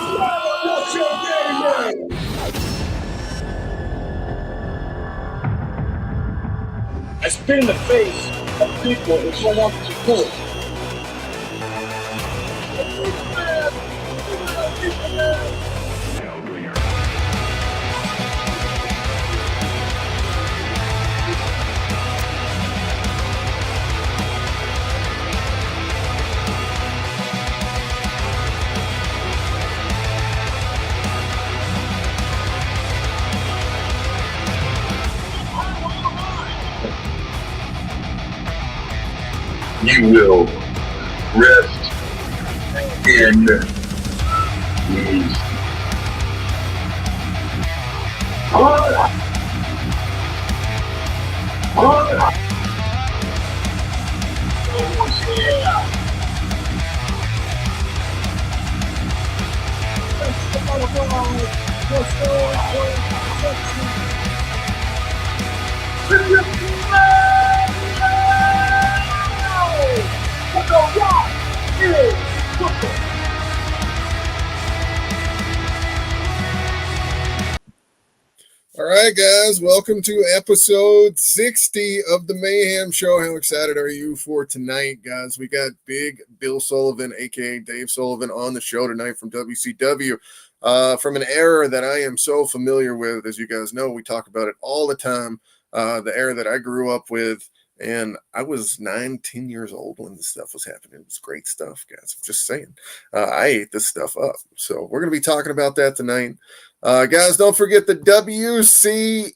What's your name? I spin the face of people who don't want to support. You will rest in peace. All right, guys, welcome to episode 60 of the Mayhem Show. How excited are you for tonight, guys? We got Big Bill Sullivan, aka Dave Sullivan, on the show tonight from WCW, from an era that I am so familiar with. As you guys know, we talk about it all the time, the era that I grew up with, and I was 9-10 years old when this stuff was happening. It was great stuff, guys. I'm just saying. I ate this stuff up. So we're going to be talking about that tonight. Guys, don't forget the WCEWF,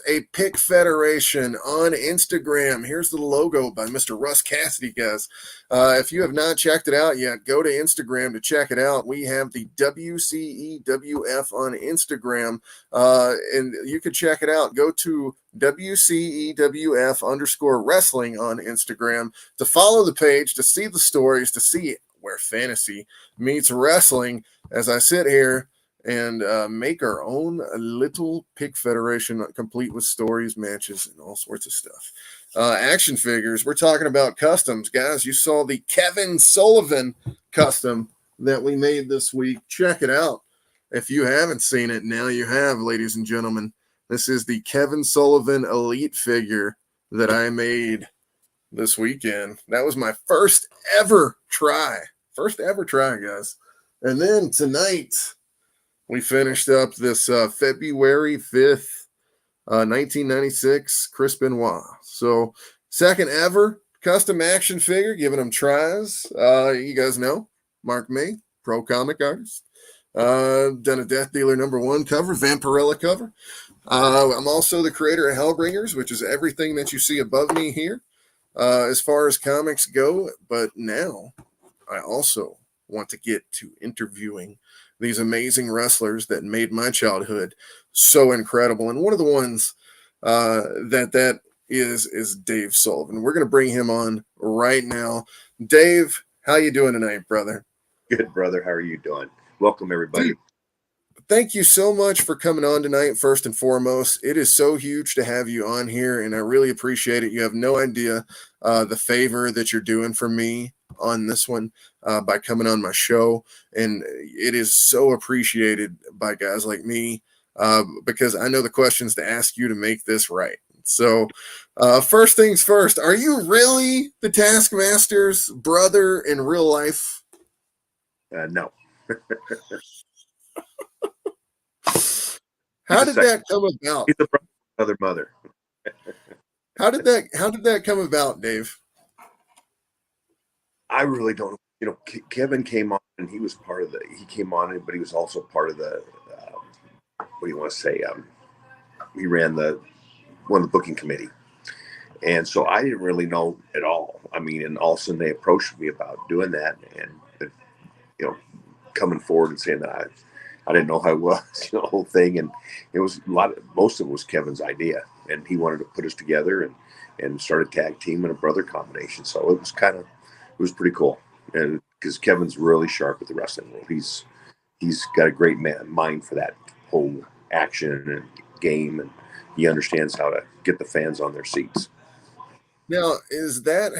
a pick federation on Instagram. Here's the logo by Mr. Russ Cassidy, guys. If you have not checked it out yet, go to Instagram to check it out. We have the WCEWF on Instagram, and you can check it out. Go to WCEWF_wrestling on Instagram to follow the page, to see the stories, to see where fantasy meets wrestling as I sit here and make our own little pick federation complete with stories, matches, and all sorts of stuff. Action figures. We're talking about customs. Guys, you saw the Kevin Sullivan custom that we made this week. Check it out. If you haven't seen it, now you have, ladies and gentlemen. This is the Kevin Sullivan Elite figure that I made this weekend. That was my first ever try. Guys. And then tonight, we finished up this February 5th, 1996 Chris Benoit. So, second ever custom action figure, giving them tries. You guys know, Mark May, pro comic artist. Done a Death Dealer #1 cover, Vampirella cover. I'm also the creator of Hellbringers, which is everything that you see above me here as far as comics go. But now, I also want to get to interviewing these amazing wrestlers that made my childhood so incredible. And one of the ones that is Dave Sullivan. We're going to bring him on right now. Dave, how you doing tonight, brother? Good, brother. How are you doing? Welcome, everybody. Dude, thank you so much for coming on tonight, first and foremost. It is so huge to have you on here, and I really appreciate it. You have no idea the favor that you're doing for me on this one by coming on my show, and it is so appreciated by guys like me because I know the questions to ask you to make this right. So first things first, are you really the Taskmaster's brother in real life? No. How did that come about? He's a brother, mother. How did that come about, Dave? I really don't. You know, Kevin came on, and he was part of he came on, but he was also part of the. What do you want to say? He ran one of the booking committee, and so I didn't really know at all. I mean, and all of a sudden they approached me about doing that, and coming forward and saying that I didn't know who I was, the whole thing, and it was most of it was Kevin's idea, and he wanted to put us together and start a tag team and a brother combination. So it was pretty cool, and because Kevin's really sharp with the wrestling world, he's got a great mind for that whole action and game, and he understands how to get the fans on their seats. Now, is that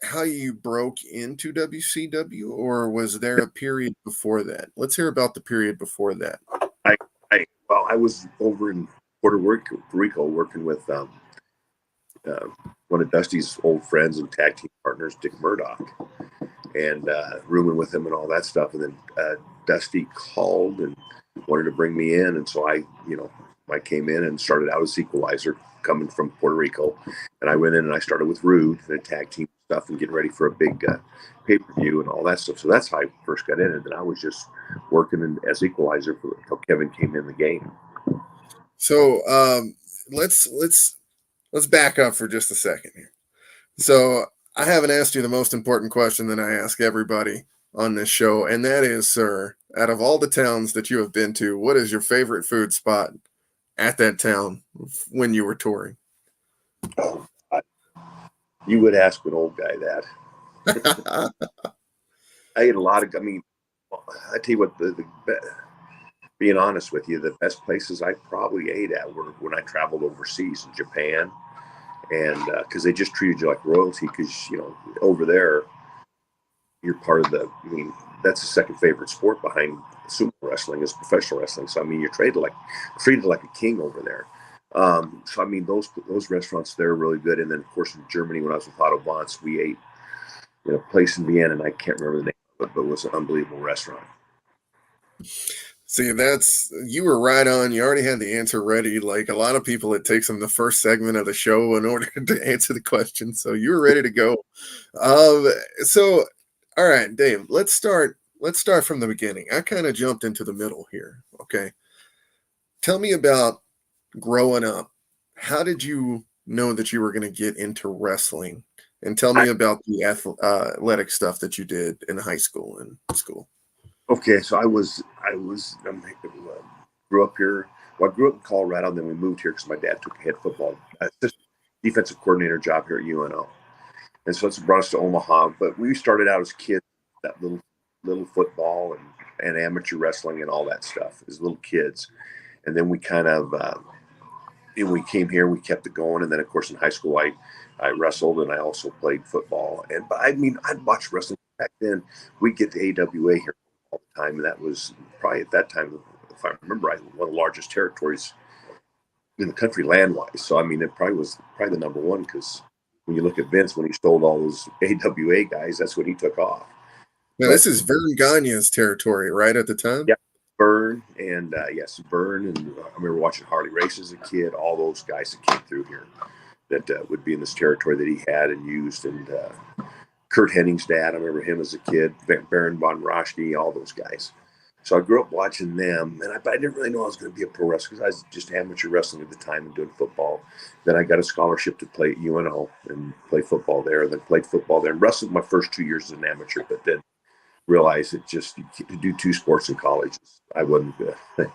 how you broke into WCW, or was there a period before that? Let's hear about the period before that. I was over in Puerto Rico working with uh, one of Dusty's old friends and tag team partners, Dick Murdoch, and rooming with him and all that stuff. And then Dusty called and wanted to bring me in, and so I came in and started out as Equalizer, coming from Puerto Rico, and I went in and I started with Rude and tag team stuff and getting ready for a big pay-per-view and all that stuff. So that's how I first got in it, and I was just working as Equalizer until Kevin came in the game. So let's back up for just a second here. So I haven't asked you the most important question that I ask everybody on this show, and that is, sir, out of all the towns that you have been to, what is your favorite food spot at that town when you were touring? Oh, you would ask an old guy that. I ate a lot of. I mean, I tell you what, being honest with you, the best places I probably ate at were when I traveled overseas in Japan, and because they just treated you like royalty. Because over there, you're part of the. I mean, that's the second favorite sport behind sumo wrestling is professional wrestling. So I mean, you're treated like a king over there. So I mean, those restaurants there are really good. And then of course in Germany, when I was with Otto Bonds, we ate in a place in Vienna, and I can't remember the name of it, but it was an unbelievable restaurant. See, you were right on. You already had the answer ready. Like a lot of people, it takes them the first segment of the show in order to answer the question. So you were ready to go. So, all right, Dave, let's start from the beginning. I kind of jumped into the middle here. Okay. Tell me about growing up. How did you know that you were going to get into wrestling? And tell me about the athletic stuff that you did in high school and school. Okay, so I grew up here. Well, I grew up in Colorado, and then we moved here because my dad took a head football defensive coordinator job here at UNO, and so it's brought us to Omaha. But we started out as kids, that little football and amateur wrestling and all that stuff as little kids, and then we kind of when we came here, we kept it going, and then of course in high school I wrestled and I also played football. But I mean, I'd watch wrestling back then. We'd get the AWA here all the time, and that was probably at that time, if I remember right, one of the largest territories in the country land-wise. So I mean, it probably was the number one, because when you look at Vince, when he stole all those AWA guys, that's when he took off. Now, this is Vern Gagne's territory, right, at the time? Yeah, Vern, and yes, Vern, and I remember watching Harley Race as a kid, all those guys that came through here that would be in this territory that he had and used, and Kurt Henning's dad, I remember him as a kid, Baron von Raschke, all those guys. So I grew up watching them, and I didn't really know I was going to be a pro wrestler because I was just amateur wrestling at the time and doing football. Then I got a scholarship to play at UNO and play football there, and then played football there and wrestled my first 2 years as an amateur, but then realized that just to do two sports in college, I wasn't,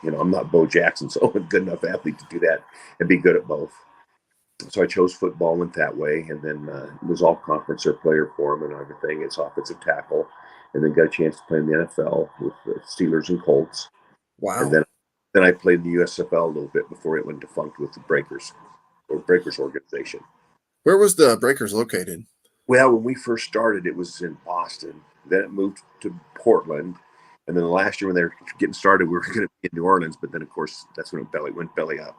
I'm not Bo Jackson, so I'm a good enough athlete to do that and be good at both. So I chose football, went that way, and then was all conference or player for him and everything. It's offensive tackle, and then got a chance to play in the NFL with the Steelers and Colts. Wow. And then I played in the USFL a little bit before it went defunct with the Breakers organization. Where was the Breakers located? Well, when we first started, it was in Boston. Then it moved to Portland. And then the last year when they were getting started, we were going to be in New Orleans. But then, of course, that's when it went belly up.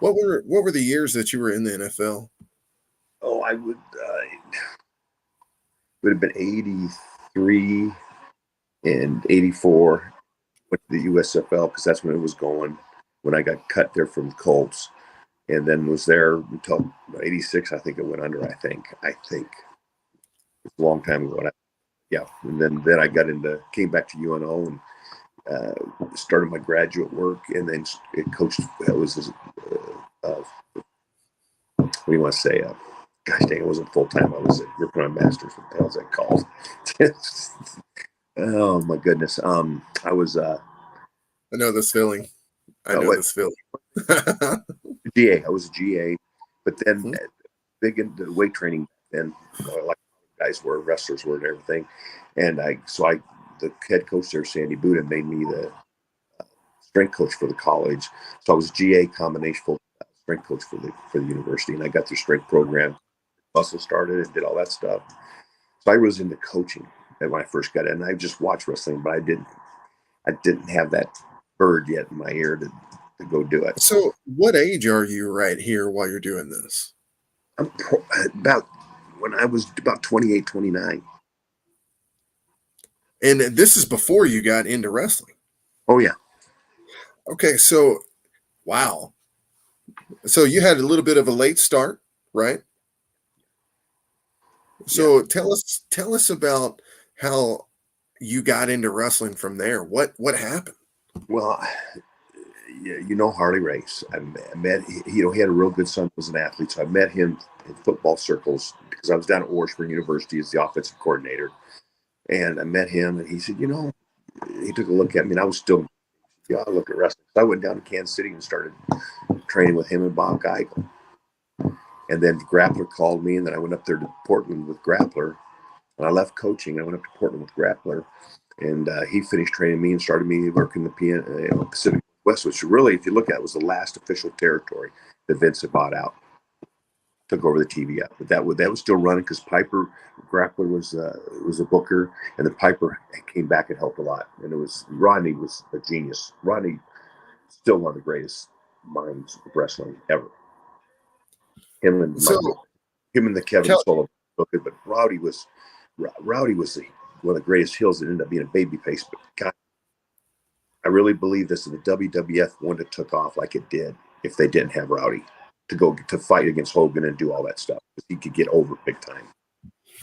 What were the years that you were in the NFL? Oh, I would have been 83 and 84. Went to the USFL because that's when it was going, when I got cut there from the Colts. And then was there until 86, I think it went under, I think. It's a long time ago. And then I came back to UNO and started my graduate work, and then it coached. That was what do you want to say? Gosh dang, it wasn't full time. I was working on masters. What the hell is that called? Oh my goodness. I was. I know this feeling. This feeling. GA. I was a GA, but then big into weight training. Then like guys were, wrestlers were, and everything. And the head coach there, Sandy Buddha, made me the strength coach for the college. So I was GA combination full strength coach for the university, and I got their strength program. Muscle started and did all that stuff. So I was into coaching when I first got in. I just watched wrestling, but I didn't have that bird yet in my ear to go do it. So what age are you right here while you're doing this? I'm about when I was about 28, 29. And this is before you got into wrestling. Oh yeah. Okay, so wow. So you had a little bit of a late start, right? So tell us about how you got into wrestling from there. What happened? Well, you know Harley Race. I met he had a real good son who was an athlete, so I met him in football circles because I was down at Washburn University as the offensive coordinator, and I met him, and he said, he took a look at me, and I was still, I look at wrestling. So I went down to Kansas City and started training with him and Bob Geigel, and then Grappler called me, and then I went up there to Portland with Grappler, and I left coaching. I went up to Portland with Grappler, and he finished training me and started me working the Pacific West, which really, if you look at it, was the last official territory that Vince had bought out, took over the TV out. But that was still running because Piper Grappler was a booker, and then Piper came back and helped a lot. And Rodney was a genius. Rodney, still one of the greatest minds of wrestling ever. Him and the Kevin Sullivan, but Rowdy was one of the greatest heels that ended up being a babyface. But God, I really believe this, and the WWF wouldn't have took off like it did if they didn't have Rowdy to go to fight against Hogan and do all that stuff. He could get over big time.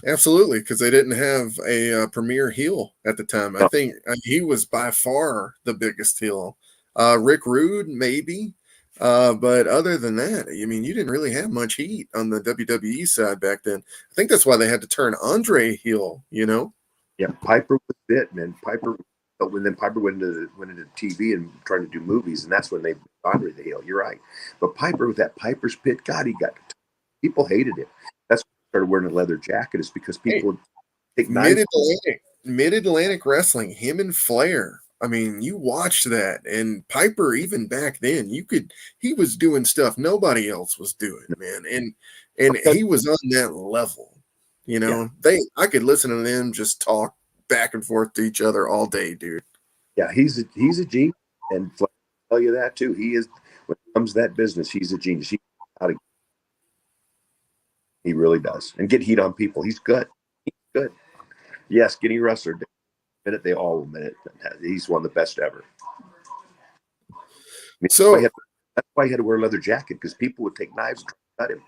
Absolutely, because they didn't have a premier heel at the time. I think he was by far the biggest heel. Rick Rude, maybe. But other than that, I mean, you didn't really have much heat on the WWE side back then. I think that's why they had to turn Andre heel, Yeah, Piper was it, man. Then Piper went into TV and trying to do movies, and that's when they Andre the heel. You're right. But Piper, with that Piper's Pit, God, people hated him. That's why he started wearing a leather jacket, is because people would take Mid-Atlantic wrestling, him and Flair. I mean, you watched that, and Piper, even back then, he was doing stuff nobody else was doing, man. And he was on that level. I could listen to them just talk back and forth to each other all day, dude. Yeah, he's a genius, and Flair will tell you that too. He is, when it comes to that business, he's a genius. He really does, and get heat on people. He's good. He's good. Yes, skinny wrestler. Admit it, they all admit it. He's one of the best ever. I mean, that's why he had to wear a leather jacket, because people would take knives and try to cut him.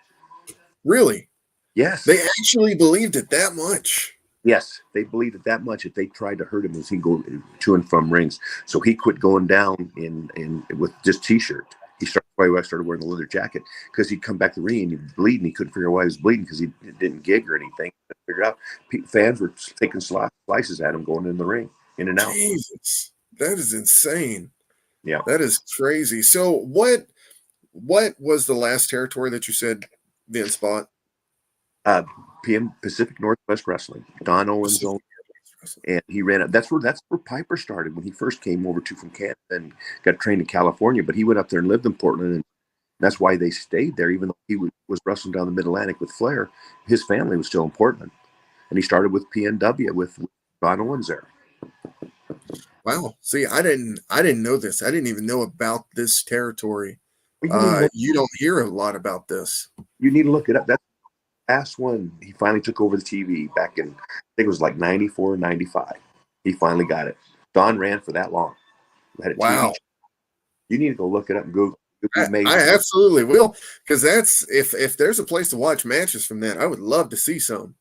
Really? Yes. They actually believed it that much. Yes, they believed it that much. If they tried to hurt him, as he go to and from rings, so he quit going down in with just t-shirt. He started wearing the leather jacket, because he'd come back to the ring and he'd bleed, and he couldn't figure out why he was bleeding, because he didn't gig or anything. Figured out fans were taking slices at him going in the ring, in and out. Jesus, that is insane. Yeah, that is crazy. So what was the last territory that you said Vince bought? PM Pacific Northwest Wrestling. Don Owens owned, and he ran it. That's where Piper started when he first came over from Canada and got trained in California. But he went up there and lived in Portland, and that's why they stayed there. Even though he was wrestling down the Mid-Atlantic with Flair, his family was still in Portland, and he started with PNW with Don Owens there. Wow. See, I didn't know this. I didn't even know about this territory. You don't hear a lot about this. You need to look it up. That's the last one. He finally took over the TV back in, I think it was like 94, 95. He finally got it. Don ran for that long. Wow. TV. You need to go look it up and Google. I absolutely will, because that's if there's a place to watch matches from that, I would love to see some.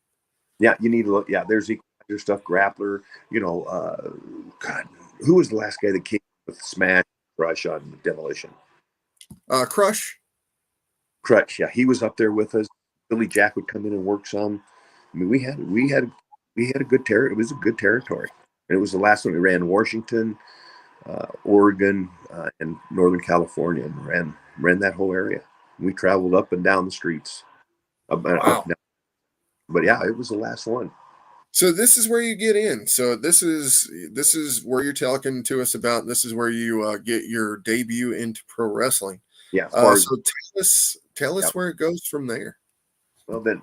Yeah, you need to look. Yeah, there's Equalizer stuff, Grappler. God, who was the last guy that came with Smash, Crush on Demolition? Crush. Yeah, he was up there with us. Billy Jack would come in and work some. I mean, we had a good territory. It was a good territory, and it was the last one. We ran Washington, Oregon, and Northern California, and ran that whole area. We traveled up and down the streets. Wow. But yeah, it was the last one. So this is where you get in. So this is where you're talking to us about. This is where you get your debut into pro wrestling. Yeah. So tell us where it goes from there. Well, then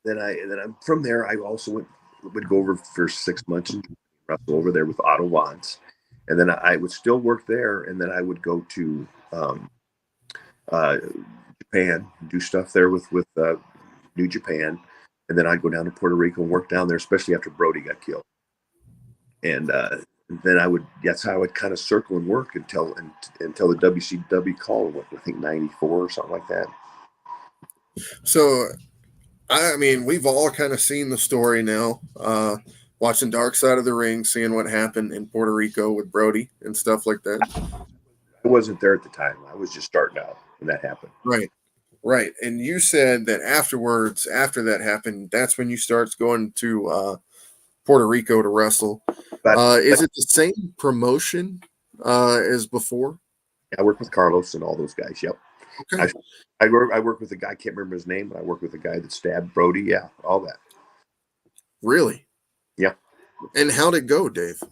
from there I also would go over for 6 months and wrestle over there with Otto Wanz, and then I would still work there, and then I would go to uh, Japan, do stuff there with New Japan, and then I'd go down to Puerto Rico and work down there, especially after Brody got killed. And then that's how I would kind of circle and work until the WCW call, I think 94 or something like that. So, I mean, we've all kind of seen the story now, watching Dark Side of the Ring, seeing what happened in Puerto Rico with Brody and stuff like that. I wasn't there at the time. I was just starting out when that happened. Right. And you said that afterwards, after that happened, that's when you start going to Puerto Rico to wrestle. Is it the same promotion as before? I work with Carlos and all those guys. Yep. Okay. I work with a guy, I can't remember his name, but I work with a guy that stabbed Brody. Yeah, all that. Really? Yeah. And how'd it go, Dave?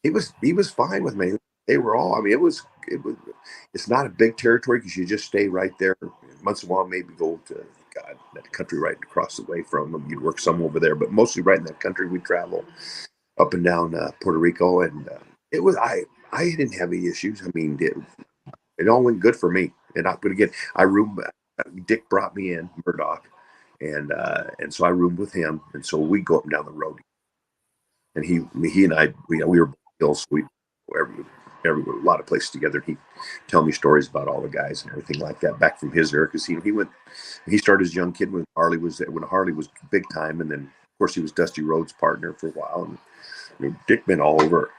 He was fine with me. They were all. I mean, it's not a big territory because you just stay right there. Once in a while, maybe go to that country right across the way from them. You'd work some over there, but mostly right in that country. We travel up and down Puerto Rico, and it was. I didn't have any issues. I mean, it all went good for me. But again, Dick brought me in, Murdoch, and so I roomed with him, and so we go up and down the road. And he and I, we were hills, a lot of places together. He'd tell me stories about all the guys and everything like that back from his era, because he started as a young kid when Harley was big time, and then of course he was Dusty Rhodes' partner for a while, and Dick been all over.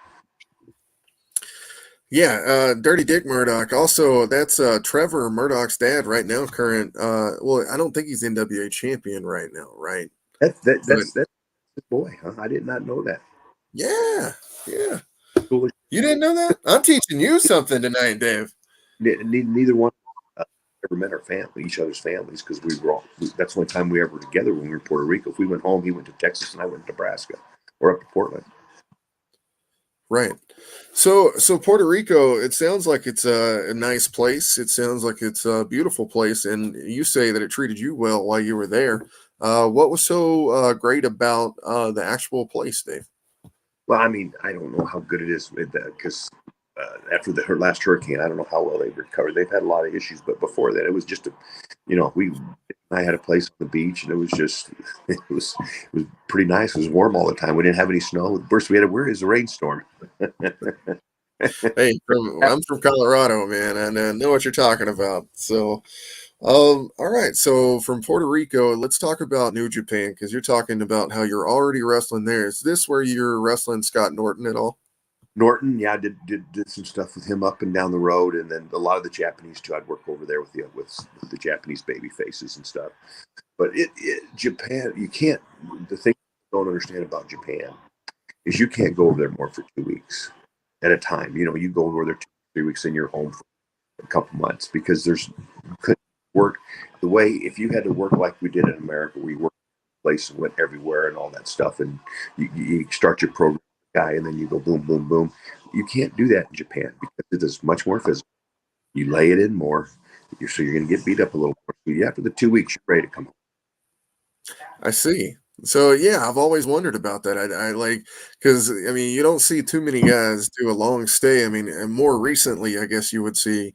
Yeah, Dirty Dick Murdoch. Also, that's Trevor Murdoch's dad right now, current. Well, I don't think he's NWA champion right now, right? That's his boy, huh? I did not know that. Yeah. Cool. You didn't know that? I'm teaching you something tonight, Dave. Neither one ever met each other's families, because that's the only time we ever were together when we were in Puerto Rico. If we went home, he went to Texas and I went to Nebraska or up to Portland. Right. So Puerto Rico, it sounds like it's a nice place. It sounds like it's a beautiful place, and you say that it treated you well while you were there. What was so great about the actual place, Dave? Well, I mean, I don't know how good it is because after her last hurricane, I don't know how well they've recovered. They've had a lot of issues, but before that, it was just I had a place on the beach, and it was pretty nice. It was warm all the time. We didn't have any snow. The worst we had where is a rainstorm. Hey, I'm from Colorado, man, and I know what you're talking about. So, all right. So from Puerto Rico, let's talk about New Japan, because you're talking about how you're already wrestling there. Is this where you're wrestling Scott Norton at all? Norton, yeah, I did some stuff with him up and down the road, and then a lot of the Japanese too. I'd work over there with the Japanese baby faces and stuff. But Japan, you can't. The thing you don't understand about Japan is you can't go over there more for 2 weeks at a time. You go over there 2-3 weeks, and you're home for a couple months, because you couldn't work the way if you had to work like we did in America, where you worked place and went everywhere and all that stuff, and you start your program guy, and then you go boom, boom, boom. You can't do that in Japan, because it is much more physical. You lay it in more, so you're going to get beat up a little more. So after the 2 weeks, you're ready to come home. I see. So yeah, I've always wondered about that. I like, because I mean, you don't see too many guys do a long stay. I mean, and more recently, I guess you would see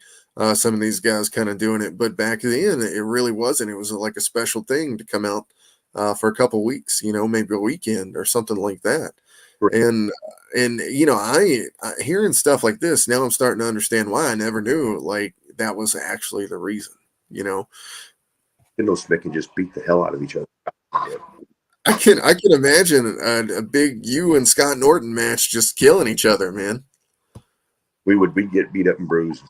some of these guys kind of doing it, but back then it really wasn't. It was like a special thing to come out for a couple weeks, maybe a weekend or something like that. Right. And I hearing stuff like this now, I'm starting to understand why I never knew like that was actually the reason. Those men can just beat the hell out of each other. I can imagine a big you and Scott Norton match just killing each other, man. We'd get beat up and bruised.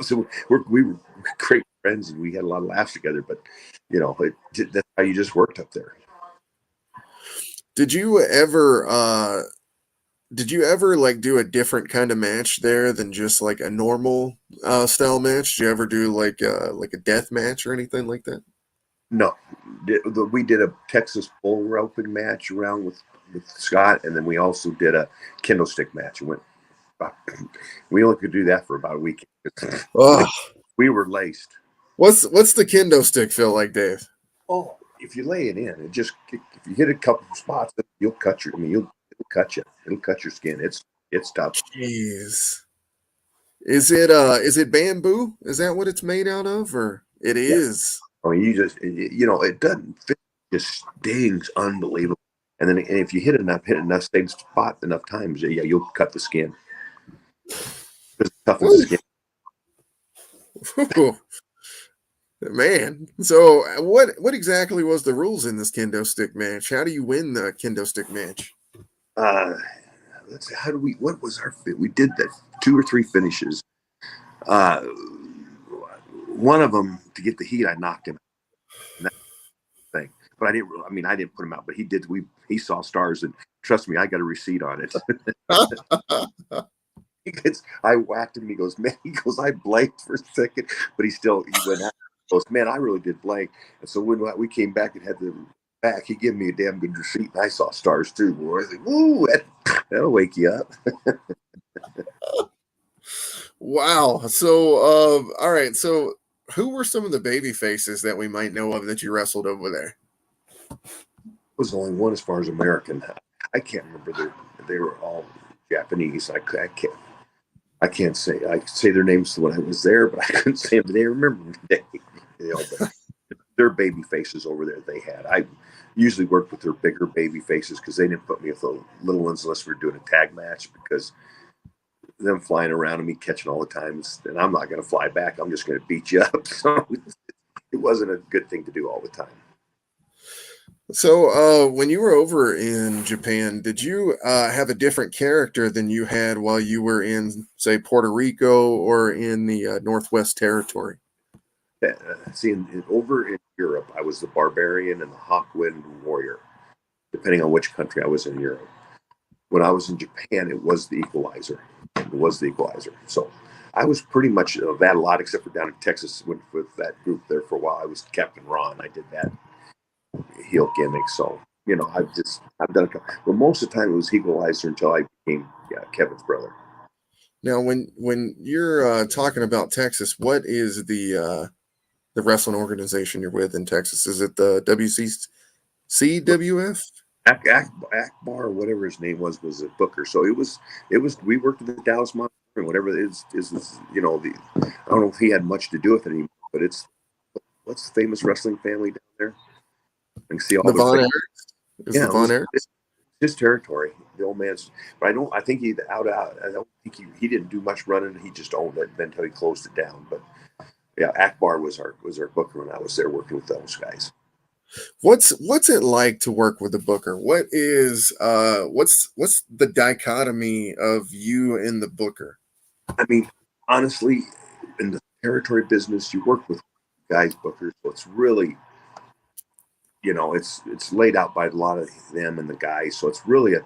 So we were great friends, and we had a lot of laughs together. But that's how you just worked up there. Did you ever like do a different kind of match there than just like a normal style match? Did you ever do like a death match or anything like that? No, we did a Texas bull roping match around with Scott, and then we also did a kendo stick match. We only could do that for about a week. We were laced. What's the kendo stick feel like, Dave? Oh, if you lay it in, if you hit a couple of spots, you'll cut your. I mean, it'll cut you. It'll cut your skin. It's tough. Jeez. Is it bamboo? Is that what it's made out of, or it Yeah. is? I mean, it doesn't fit. It just stings unbelievable. And then if you hit enough same spot enough times, yeah, you'll cut the skin. It toughens the skin. Ooh. Man, so what exactly was the rules in this kendo stick match? How do you win the kendo stick match? Let's see, what was our fit? We did that 2 or 3 finishes. One of them, to get the heat, I knocked him out. Thing. But I didn't put him out, but he did. He saw stars, and trust me, I got a receipt on it. I whacked him, and he goes, I blanked for a second, but he went out. He goes, man, I really did blank. And so when we came back and had the back, he gave me a damn good receipt, and I saw stars too. Boy, I was like, woo, that'll wake you up. Wow. So, all right. So, who were some of the baby faces that we might know of that you wrestled over there? Was only one as far as American. I can't remember. They were all Japanese. I can't say. I could say their names when I was there, but I couldn't say them today. I remember them today. But their baby faces over there they had. I usually worked with their bigger baby faces because they didn't put me with the little ones unless we were doing a tag match, because them flying around and me catching all the time, and I'm not going to fly back. I'm just going to beat you up. So it wasn't a good thing to do all the time. So, when you were over in Japan, did you have a different character than you had while you were in, say, Puerto Rico or in the Northwest Territory? Over in Europe, I was the Barbarian and the Hawkwind Warrior, depending on which country I was in Europe. When I was in Japan, it was the Equalizer. So I was pretty much that a lot, except for down in Texas with that group there for a while. I was Captain Ron. I did that heel gimmick. So, I've done a couple. But most of the time it was Equalizer until I became Kevin's brother. Now, when you're talking about Texas, what is the wrestling organization you're with in Texas? Is it the WCWF? Akbar, or whatever his name was a booker. So it was. We worked with the Dallas Monster and whatever it is. I don't know if he had much to do with it anymore, but what's the famous wrestling family down there? I can see all the Von Erichs. Yeah, the Von Erichs? It's his territory. The old man's. But I think he I don't think he didn't do much running. He just owned it until he closed it down. But yeah, Akbar was our booker when I was there working with those guys. What's it like to work with a booker? What is what's the dichotomy of you and the booker? I mean, honestly, in the territory business, you work with guys bookers, so it's really, it's laid out by a lot of them and the guys, so it's really a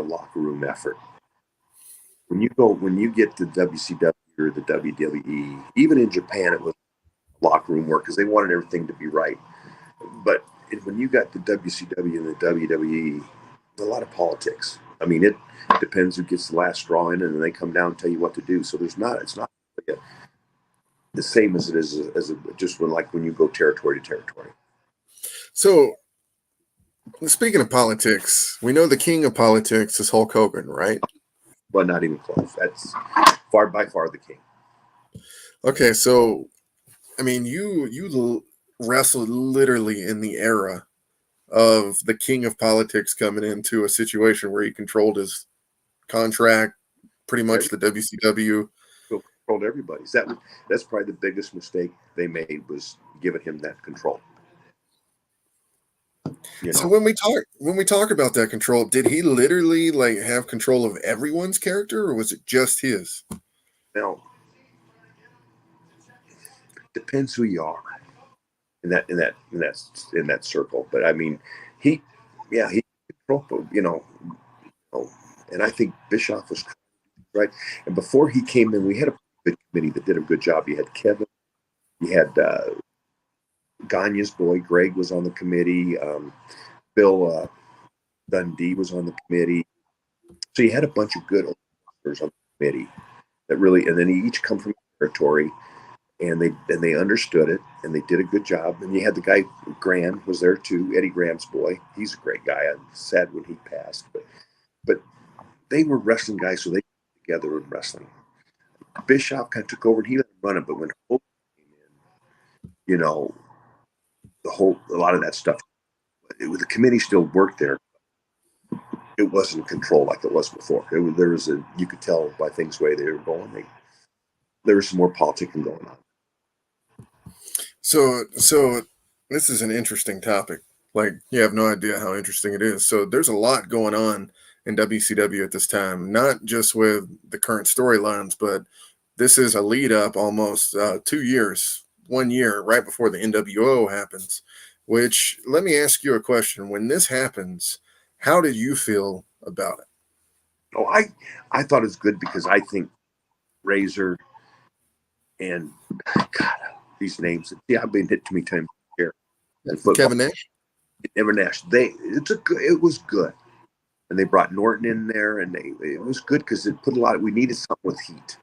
locker room effort. When you get to WCW or the WWE, even in Japan, it was locker room work because they wanted everything to be right. But when you got the WCW and the WWE, a lot of politics. I mean, it depends who gets the last straw in, and then they come down and tell you what to do. So it's not the same as it is just when you go territory to territory. So, speaking of politics, we know the king of politics is Hulk Hogan, right? But not even close. That's by far the king. Okay, so I mean, you wrestled literally in the era of the king of politics coming into a situation where he controlled his contract, pretty much the WCW. Controlled everybody. That's probably the biggest mistake they made, was giving him that control. So when we talk about that control, did he literally have control of everyone's character, or was it just his? Now, depends who you are in that circle. But I mean, he controlled, and I think Bischoff was right. And before he came in, we had a good committee that did a good job. You had Kevin, you had Gagne's boy Greg was on the committee. Bill Dundee was on the committee. So you had a bunch of good officers on the committee that really, and then they each come from territory. and they understood it, and they did a good job. And you had the guy Graham was there too, Eddie Graham's boy. He's a great guy. I'm sad when he passed, but they were wrestling guys, so they got together in wrestling. Bischoff kind of took over, and he let him run it. But when Hogan came in, you know, a lot of that stuff, the committee still worked there. It wasn't controlled like it was before. You could tell by things the way they were going. There was some more politicking going on. So this is an interesting topic. Like, you have no idea how interesting it is. So there's a lot going on in WCW at this time, not just with the current storylines, but this is a lead up almost 2 years, 1 year right before the NWO happens. Which, let me ask you a question. When this happens, how did you feel about it? Oh, I thought it was good because I think Razor and God, these names. Yeah, I've been hit too many times here. Kevin Nash? Kevin Nash. It was good. And they brought Norton in there, and it was good because it put we needed something with heat.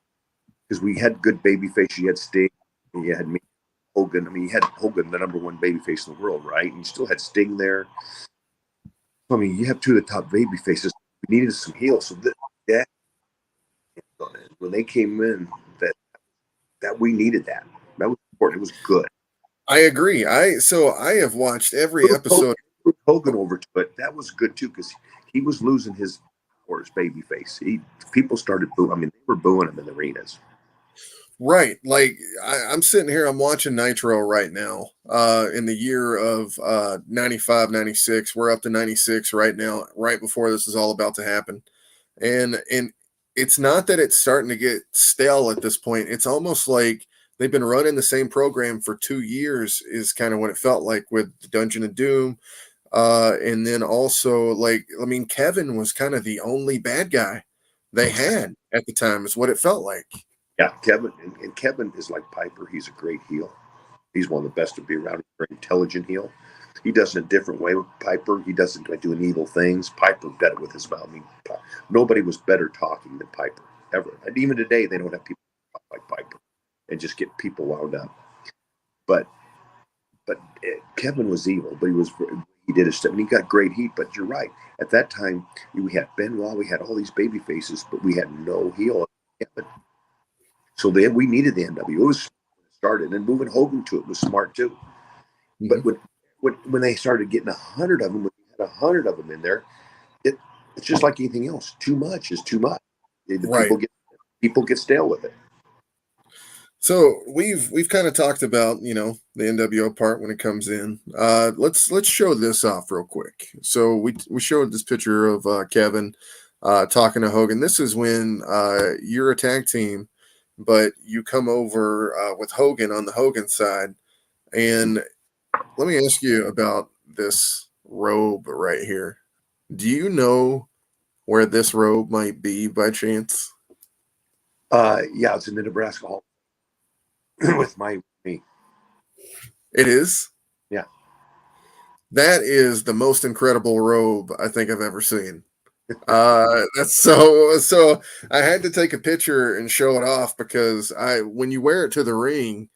Because we had good baby faces. You had Sting, and you had me, Hogan. I mean, you had Hogan, the number one baby face in the world, right? And you still had Sting there. I mean, you have two of the top baby faces. We needed some heels. So when they came in, that we needed that. That was important. It was good. I agree. I have watched every episode. Hogan over to it. That was good too because he was losing his baby face. People started booing. I mean, they were booing him in the arenas. Right. Like, I'm sitting here, I'm watching Nitro right now, in the year of 95, 96. We're up to 96 right now, right before this is all about to happen. And it's not that it's starting to get stale at this point. It's almost like they've been running the same program for 2 years is kind of what it felt like with the Dungeon of Doom. And then also, like, I mean, Kevin was kind of the only bad guy they had at the time is what it felt like. Yeah, Kevin, and Kevin is like Piper. He's a great heel. He's one of the best to be around. He's a very intelligent heel. He does it a different way with Piper. He doesn't like doing evil things. Piper did it with his mouth. I mean, nobody was better talking than Piper ever. And even today, they don't have people talk like Piper and just get people wound up. But Kevin was evil, but he did his stuff, and he got great heat. But you're right. At that time, we had Benoit, we had all these baby faces, but we had no heel. Kevin. So we needed the NWO. It was started, and moving Hogan to it was smart too. Mm-hmm. But when they started getting 100 of them, when you had 100 of them in there, it's just like anything else. Too much is too much. Right. People get stale with it. So we've kind of talked about, the NWO part when it comes in. Let's show this off real quick. So we showed this picture of Kevin talking to Hogan. This is when you're a tag team, but you come over with Hogan on the Hogan side. And let me ask you about this robe right here. Do you know where this robe might be by chance? Yeah, it's in the Nebraska Hall with me. It is? Yeah. That is the most incredible robe I think I've ever seen. That's so I had to take a picture and show it off because when you wear it to the ring,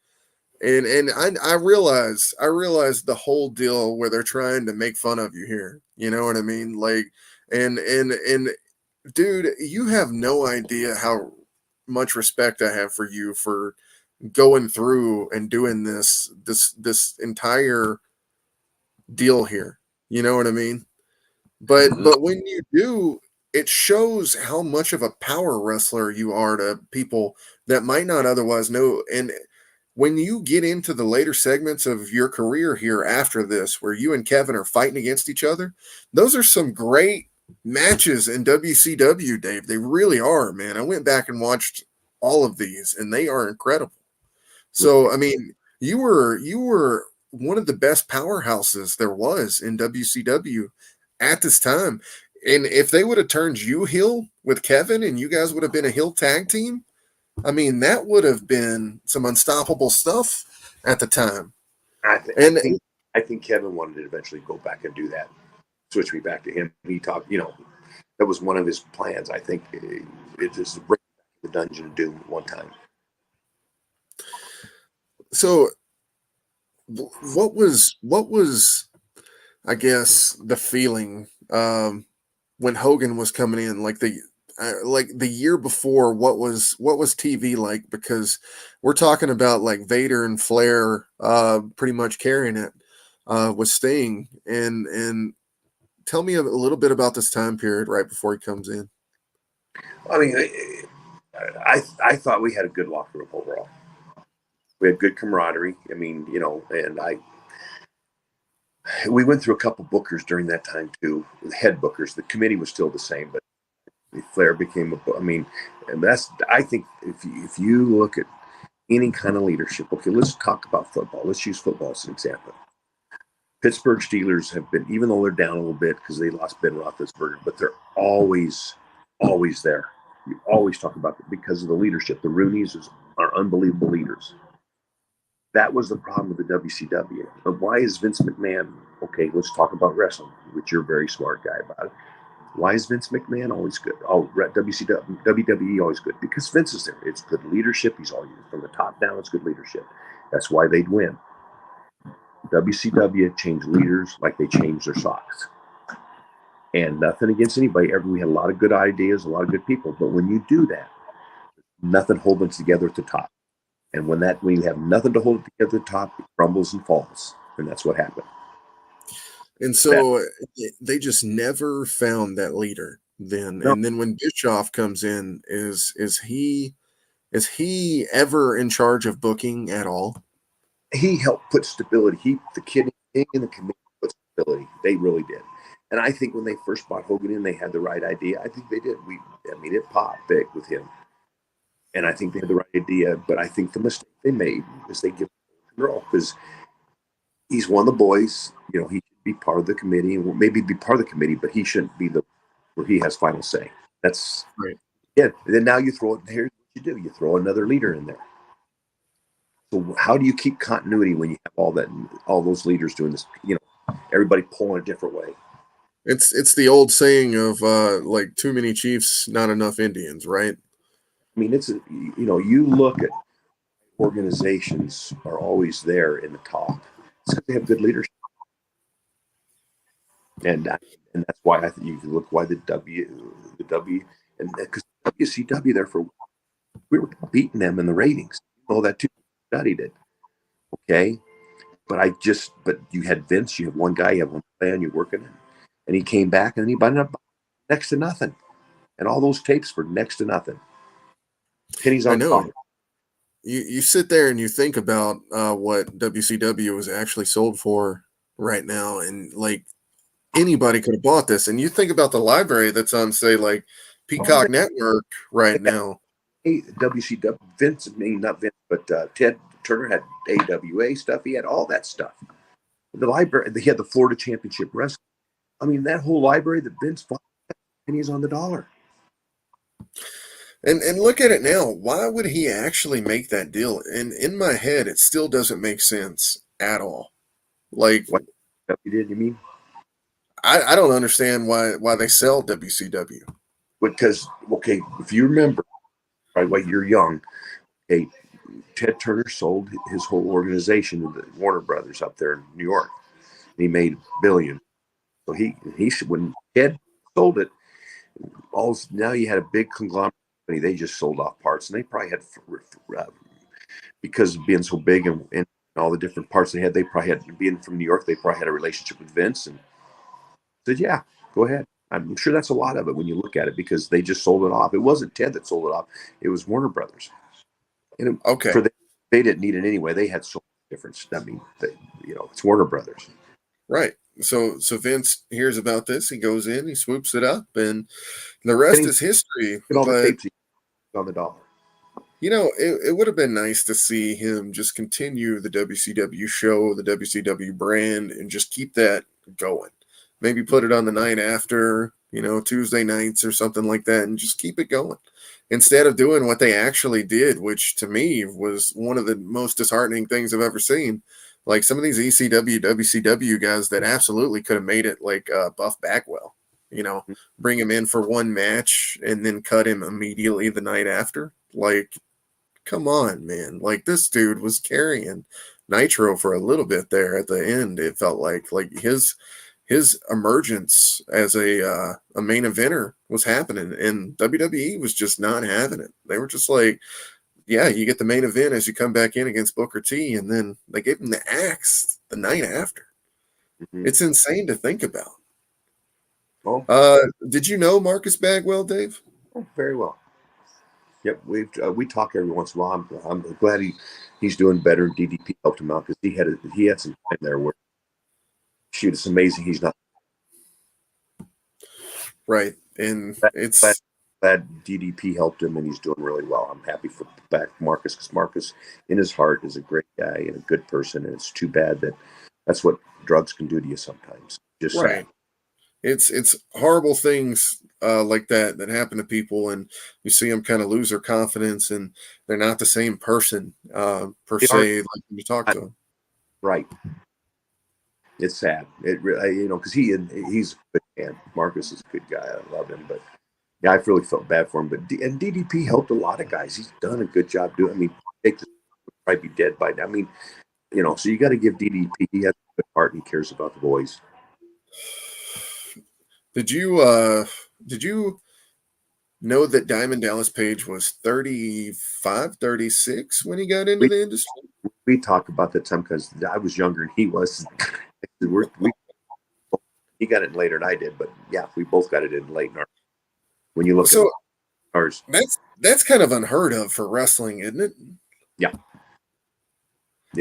and I realize the whole deal where they're trying to make fun of you here. You know what I mean? Like, and dude, you have no idea how much respect I have for you for going through and doing this entire deal here. You know what I mean? But when you do, it shows how much of a power wrestler you are to people that might not otherwise know. And when you get into the later segments of your career here after this, where you and Kevin are fighting against each other, those are some great matches in WCW, Dave. They really are, man. I went back and watched all of these, and they are incredible. So, I mean, you were one of the best powerhouses there was in WCW at this time. And if they would have turned you heel with Kevin and you guys would have been a heel tag team, I mean, that would have been some unstoppable stuff at the time. I think Kevin wanted to eventually go back and do that, switch me back to him. He talked, that was one of his plans. I think it is bring the Dungeon of Doom one time. So what was I guess the feeling when Hogan was coming in, like the year before? What was TV like? Because we're talking about like Vader and Flair pretty much carrying it with Sting, and tell me a little bit about this time period right before he comes in. I mean, I thought we had a good locker room overall. We had good camaraderie. I mean, and we went through a couple bookers during that time too. Head bookers. The committee was still the same, but Flair became a. I mean, and I think if you look at any kind of leadership, okay, let's talk about football. Let's use football as an example. Pittsburgh Steelers have been, even though they're down a little bit because they lost Ben Roethlisberger, but they're always there. You always talk about it because of the leadership. The Rooneys are unbelievable leaders. That was the problem with the WCW. But why is Vince McMahon, okay, let's talk about wrestling, which you're a very smart guy about it. Why is Vince McMahon always good? Oh, WCW, WWE always good? Because Vince is there. It's good leadership. He's always, from the top down, it's good leadership. That's why they'd win. WCW changed leaders like they changed their socks. And nothing against anybody. We had a lot of good ideas, a lot of good people. But when you do that, nothing holding it together at the top. And when you have nothing to hold it together at the top, it crumbles and falls. And that's what happened. And so they just never found that leader then. No. And then when Bischoff comes in, is he ever in charge of booking at all? He helped put stability. The kid in the committee put stability. They really did. And I think when they first brought Hogan in, they had the right idea. I think they did. It popped big with him. And I think they had the right idea. But I think the mistake they made is they give him control because he's one of the boys. He should be part of the committee and maybe be part of the committee, but he shouldn't be where he has final say. That's right. Yeah. And then now you throw it. Here's what you do. You throw another leader in there. So how do you keep continuity when you have all those leaders doing this? Everybody pulling a different way. It's the old saying of like too many chiefs, not enough Indians, right? I mean, you look at organizations are always there in the top. It's because they have good leadership, and that's why I think you can look why the W, and because WCW we were beating them in the ratings. That too. Studied it, okay, but you had Vince, you have one guy, you have one plan, you're working it, and he came back and he bought up next to nothing, and all those tapes for next to nothing. Pennies on top. You sit there and you think about what WCW is actually sold for right now, and like anybody could have bought this. And you think about the library that's on, say, like Peacock Network right now. WCW, not Vince, but Ted Turner had AWA stuff. He had all that stuff. The library, he had the Florida Championship Wrestling. I mean, that whole library that Vince bought, pennies on the dollar. And look at it now. Why would he actually make that deal? And in my head, it still doesn't make sense at all. Like, what he did, you mean? I don't understand why they sell WCW. Because, okay, if you remember, right, while you're young, okay, Ted Turner sold his whole organization to the Warner Brothers up there in New York. He made billions. So when Ted sold it, now you had a big conglomerate company. They just sold off parts, and they probably had, because of being so big and all the different parts they had, being from New York, they probably had a relationship with Vince and said, "Yeah, go ahead." I'm sure that's a lot of it when you look at it because they just sold it off. It wasn't Ted that sold it off; it was Warner Brothers. And okay, they didn't need it anyway. They had so much difference. I mean, it's Warner Brothers, right? So Vince hears about this. He goes in, he swoops it up, and the rest is history. All the tapes on the dollar. It would have been nice to see him just continue the WCW show, the WCW brand, and just keep that going. Maybe put it on the night after, Tuesday nights or something like that, and just keep it going. Instead of doing what they actually did, which to me was one of the most disheartening things I've ever seen. Like some of these ECW, WCW guys that absolutely could have made it like Buff Bagwell, bring him in for one match and then cut him immediately the night after. Like, come on, man. Like, this dude was carrying Nitro for a little bit there at the end. It felt like his emergence as a main eventer was happening, and WWE was just not having it. They were just like, yeah, you get the main event as you come back in against Booker T, and then they gave him the axe the night after. Mm-hmm. It's insane to think about. Oh, did you know Marcus Bagwell, Dave? oh, very well. Yep, we talk every once in a while. I'm glad he's doing better. DDP helped him out because he had some time there where, shoot, it's amazing he's not right, and it's glad DDP helped him and he's doing really well. I'm happy for back Marcus because Marcus, in his heart, is a great guy and a good person, and it's too bad that that's what drugs can do to you sometimes. Just right. It's horrible things like that happen to people, and you see them kind of lose their confidence, and they're not the same person per se like when you talk to them. Right. It's sad. It really, because he's a good man. Marcus is a good guy. I love him, but yeah, I really felt bad for him. But and DDP helped a lot of guys. He's done a good job doing. I mean, Jake would probably be dead by now. I mean, so you got to give DDP. He has a good heart and he cares about the boys. Did you know that Diamond Dallas Page was 35, 36 when he got into the industry? We talk about that time because I was younger and he was. He got it later than I did, but yeah, we both got it in late. When you look at ours, that's kind of unheard of for wrestling, isn't it? Yeah.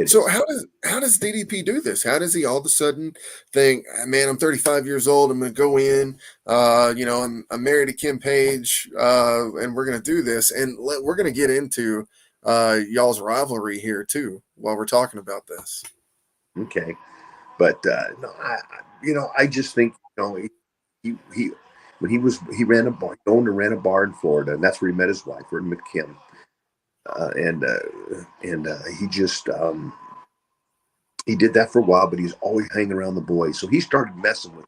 So how does DDP do this? How does he all of a sudden think, man, I'm 35 years old, I'm going to go in, I'm married to Kim Page, and we're going to do this, and we're going to get into y'all's rivalry here too while we're talking about this. Okay, but no, I just think he when he ran a bar, he owned and ran a bar in Florida, and that's where he met his wife, Verna McKim. And he just he did that for a while, but he's always hanging around the boys. So he started messing with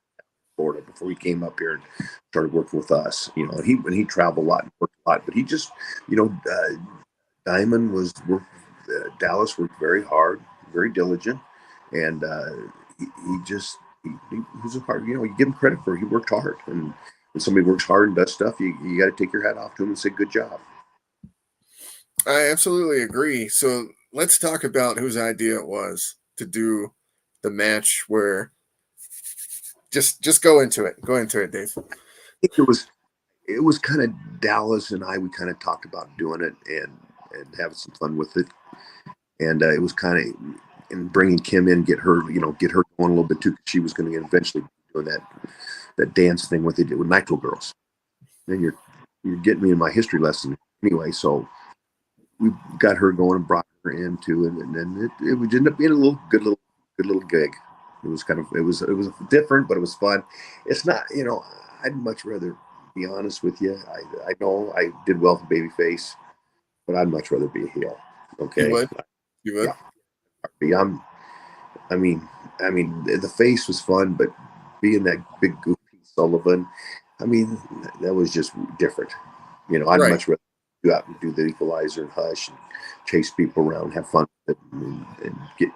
Florida before he came up here and started working with us. And he traveled a lot and worked a lot, but he just, Diamond Dallas worked very hard, very diligent, and he was a hard. You give him credit for it. He worked hard, and when somebody works hard and does stuff, you got to take your hat off to him and say good job. I absolutely agree. So let's talk about whose idea it was to do the match where just go into it. Go into it, Dave. I think it was kind of Dallas and we kind of talked about doing it and having some fun with it. And it was kind of and bringing Kim in, get her going a little bit too. She was going to eventually be doing that dance thing with Nitro Girls. And you're getting me in my history lesson anyway. So we got her going and brought her into it, and then it would end up being a good little gig. It was different, but it was fun. It's not, I'd much rather be honest with you. I know I did well for babyface, but I'd much rather be a heel. Okay, you would. Yeah. I mean, the face was fun, but being that big goofy Sullivan, I mean, that was just different. I'd much rather go out and do the Equalizer and Hush and chase people around, have fun with it, and get,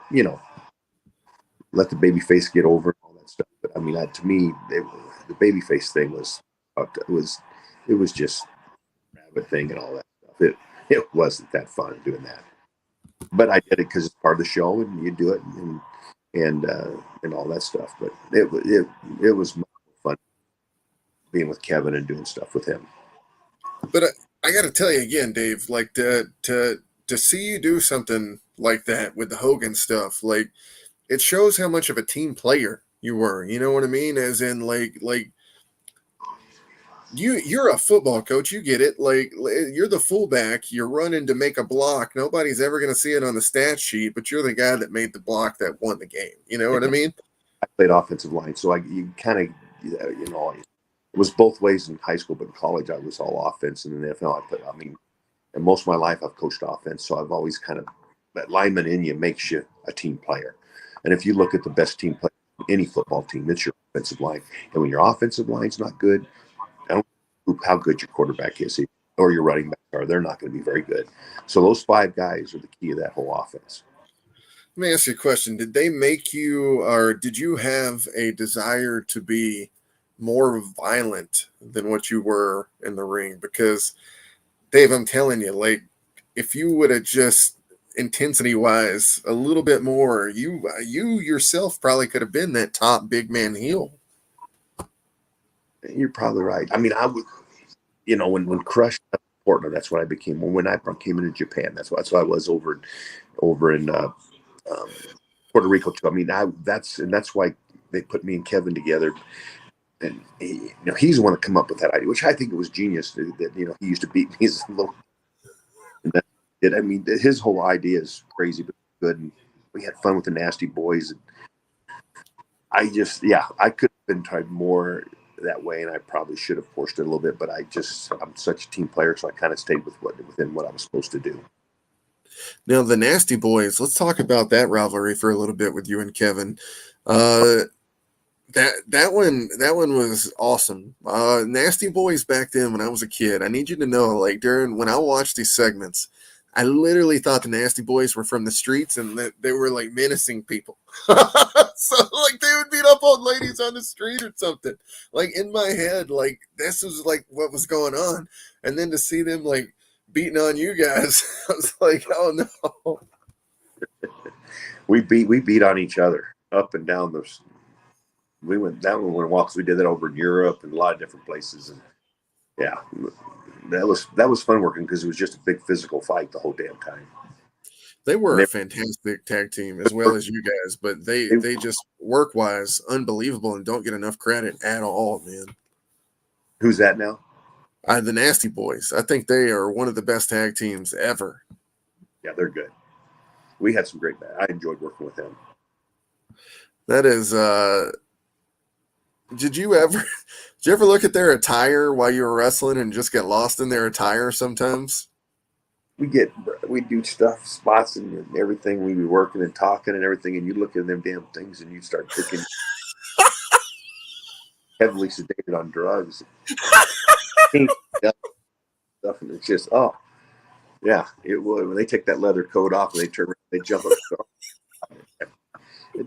let the baby face get over and all that stuff. But I mean, to me, the baby face thing was just a rabbit thing and all that stuff. It wasn't that fun doing that. But I did it because it's part of the show, and you do it and all that stuff. But it was fun being with Kevin and doing stuff with him. But I got to tell you again, Dave, like to see you do something like that with the Hogan stuff, like it shows how much of a team player you were. You know what I mean? As in, like you're a football coach, you get it. Like you're the fullback, you're running to make a block. Nobody's ever going to see it on the stat sheet, but you're the guy that made the block that won the game. You know what I mean? I played offensive line, so you kind of, it was both ways in high school, but in college I was all offense, and in the NFL and most of my life I've coached offense, so I've always kind of, that lineman in you makes you a team player. And if you look at the best team player in any football team, it's your offensive line. And when your offensive line's not good, I don't know how good your quarterback is. or your running back are. They're not going to be very good. So those 5 guys are the key of that whole offense. Let me ask you a question. Did they make you, or did you have a desire to be more violent than what you were in the ring? Because, Dave, I'm telling you, like, if you would have just intensity-wise a little bit more, you yourself probably could have been that top big man heel. You're probably right. I mean, I would, when Crush left Portland, that's what I became. When I came into Japan, that's what I was over in Puerto Rico too. I mean, that's why they put me and Kevin together. And he's the one that come up with that idea, which I think it was genius. That he used to beat me as a little. And that I mean, his whole idea is crazy but good, and we had fun with the Nasty Boys. And I could have been tried more that way, and I probably should have pushed it a little bit. But I'm such a team player, so I kind of stayed within what I was supposed to do. Now, the Nasty Boys, let's talk about that rivalry for a little bit with you and Kevin. That one was awesome. Nasty Boys back then when I was a kid, I need you to know, like, when I watched these segments, I literally thought the Nasty Boys were from the streets and that they were like menacing people. So like they would beat up on ladies on the street or something. Like in my head, like this was like what was going on. And then to see them like beating on you guys, I was like, oh no. We beat on each other up and down those. We went walks. We did that over in Europe and a lot of different places. And yeah, that was fun working because it was just a big physical fight the whole damn time. They were a fantastic tag team as well as you guys, but they just work wise unbelievable and don't get enough credit at all, man. Who's that now? The Nasty Boys. I think they are one of the best tag teams ever. Yeah, they're good. We had some great. I enjoyed working with them. That is. Did you ever look at their attire while you were wrestling and just get lost in their attire sometimes? We do spots and everything. We be working and talking and everything, and you look at them damn things and you start thinking heavily sedated on drugs. Stuff, and it's just yeah, it would. When they take that leather coat off and they turn around, they jump up.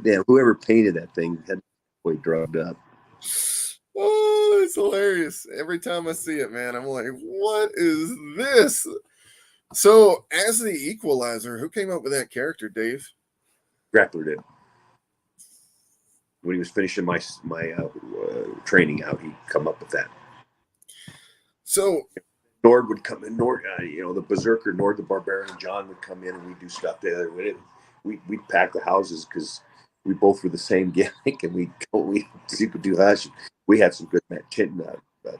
Damn, whoever painted that thing had way drugged up. Oh, it's hilarious. Every time I see it, man, I'm like, what is this? So, as the Equalizer, who came up with that character, Dave? Grappler did. When he was finishing my training out, he'd come up with that. So, Nord would come in. Nord, the Berserker, Nord the Barbarian, and John would come in, and we'd do stuff together. We'd pack the houses because we both were the same gimmick, and we could do hush. We had some good